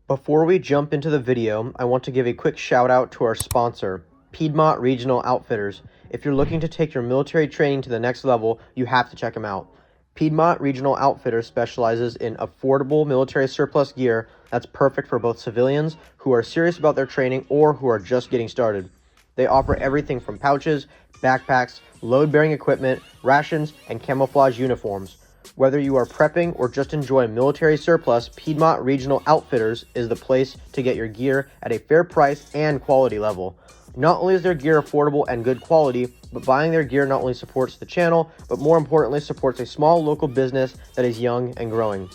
Before we jump into the video, I want to give a quick shout out to our sponsor, Piedmont Regional Outfitters. If you're looking to take your military training to the next level, you have to check them out. Piedmont Regional Outfitters specializes in affordable military surplus gear that's perfect for both civilians who are serious about their training or who are just getting started. They offer everything from pouches, backpacks, load-bearing equipment, rations, and camouflage uniforms. Whether you are prepping or just enjoy military surplus, Piedmont Regional Outfitters is the place to get your gear at a fair price and quality level. Not only is their gear affordable and good quality, but buying their gear not only supports the channel, but more importantly supports a small local business that is young and growing.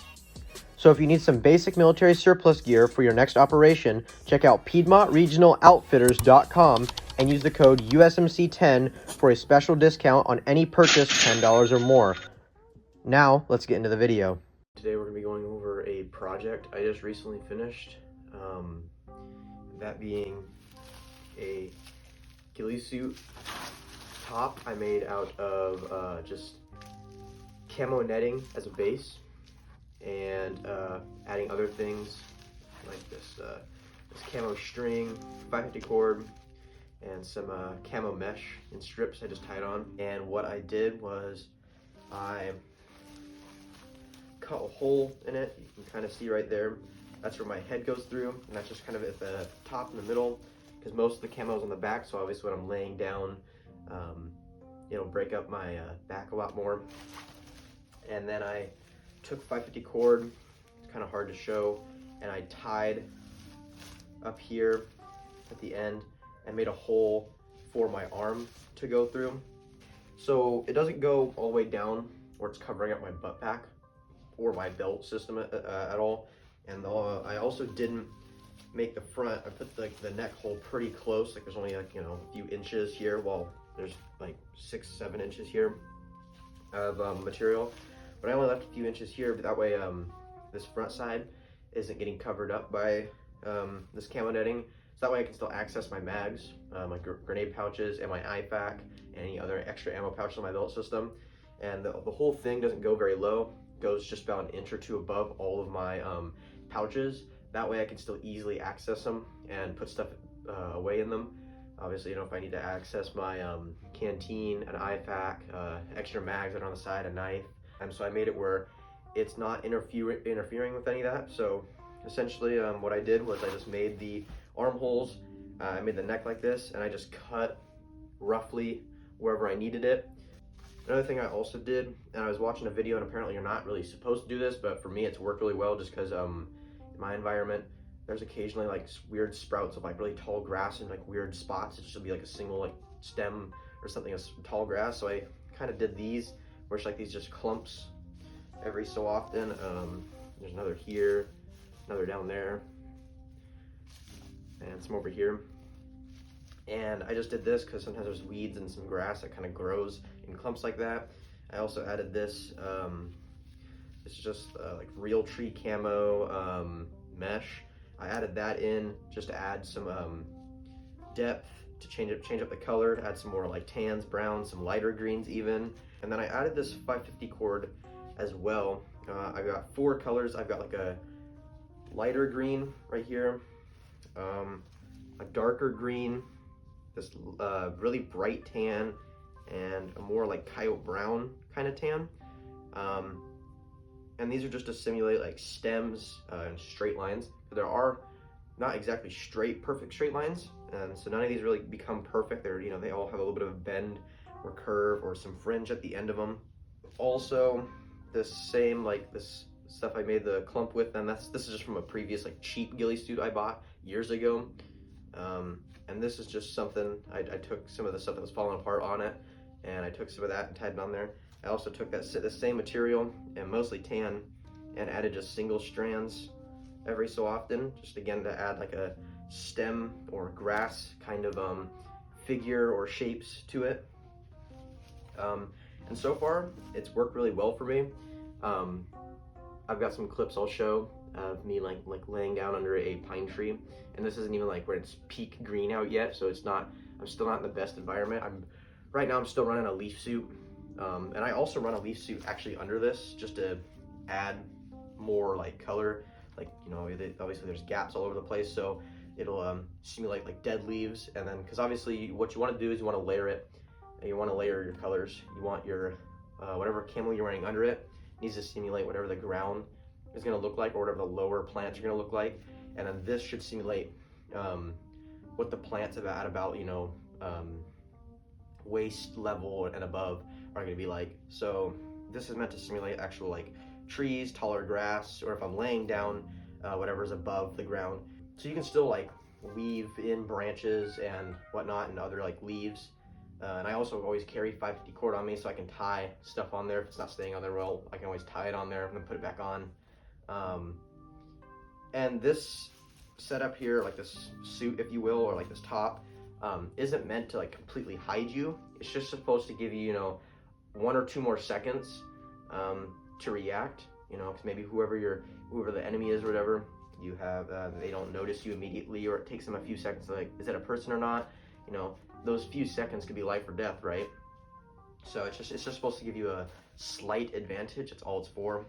So if you need some basic military surplus gear for your next operation, check out PiedmontRegionalOutfitters.com and use the code USMC10 for a special discount on any purchase $10 or more. Now, let's get into the video. Today we're going to be going over a project I just recently finished, that being a ghillie suit top I made out of just camo netting as a base, and adding other things like this camo string, 550 cord, and some camo mesh in strips I just tied on. And what I did was I cut a hole in it. You can kind of see right there. That's where my head goes through, and that's just kind of at the top in the middle, because most of the camo's on the back, so obviously when I'm laying down, it'll break up my back a lot more. And then I took 550 cord, it's kind of hard to show, and I tied up here at the end and made a hole for my arm to go through. So it doesn't go all the way down where it's covering up my butt pack or my belt system at all. And I also didn't make the front, I put the neck hole pretty close, like there's only like, a few inches here, while there's like 6-7 inches here of material. But I only left a few inches here, but that way this front side isn't getting covered up by this camo netting. So that way I can still access my mags, my grenade pouches, and my IFAK, and any other extra ammo pouches on my belt system. And the whole thing doesn't go very low, it goes just about an inch or two above all of my pouches. That way I can still easily access them and put stuff away in them. Obviously, if I need to access my canteen, an IFAK, extra mags that are on the side, a knife. And so I made it where it's not interfering with any of that. So essentially what I did was I just made the armholes, I made the neck like this, and I just cut roughly wherever I needed it. Another thing I also did, and I was watching a video, and apparently you're not really supposed to do this, but for me it's worked really well just because in my environment there's occasionally like weird sprouts of like really tall grass and like weird spots. It should be like a single like stem or something of tall grass. So I kind of did these where it's like these just clumps every so often. There's another here, another down there, and some over here. And I just did this because sometimes there's weeds and some grass that kind of grows in clumps like that. I also added this, it's just like real tree camo mesh. I added that in just to add some depth, to change up the color, to add some more like tans, browns, some lighter greens even. And then I added this 550 cord as well. I've got 4 colors. I've got like a lighter green right here, a darker green, this really bright tan, and a more like coyote brown kind of tan. And these are just to simulate like stems and straight lines. There are not exactly perfect straight lines, and so none of these really become perfect. They're, they all have a little bit of a bend or curve or some fringe at the end of them. Also, this same like this stuff I made the clump with, and this is just from a previous like cheap ghillie suit I bought years ago. And this is just something I took some of the stuff that was falling apart on it, and I took some of that and tied it on there. I also took the same material, and mostly tan, and added just single strands every so often, just again to add like a stem or grass kind of figure or shapes to it. And so far it's worked really well for me. I've got some clips I'll show of me like laying down under a pine tree, and this isn't even like where it's peak green out yet, so I'm still not in the best environment. Right now I'm still running a leaf suit, and I also run a leaf suit actually under this just to add more like color. like, you know, obviously there's gaps all over the place, so it'll simulate like dead leaves. And then, because obviously what you want to do is you want to layer it, and you want to layer your colors. You want your whatever camo you're wearing under it needs to simulate whatever the ground is going to look like, or whatever the lower plants are going to look like. And then this should simulate what the plants at about, you know, waist level and above are going to be like. So this is meant to simulate actual like trees, taller grass, or if I'm laying down whatever's above the ground. So you can still like weave in branches and whatnot and other like leaves. And I also always carry 550 cord on me, so I can tie stuff on there. If it's not staying on there well, I can always tie it on there and then put it back on. And this setup here, like this suit, if you will, or like this top, isn't meant to like completely hide you. It's just supposed to give you, you know, 1 or 2 more seconds to react. You know, because maybe whoever the enemy is or whatever, you have, they don't notice you immediately, or it takes them a few seconds to like, is that a person or not? You know, those few seconds could be life or death, right? So it's just supposed to give you a slight advantage. That's all it's for.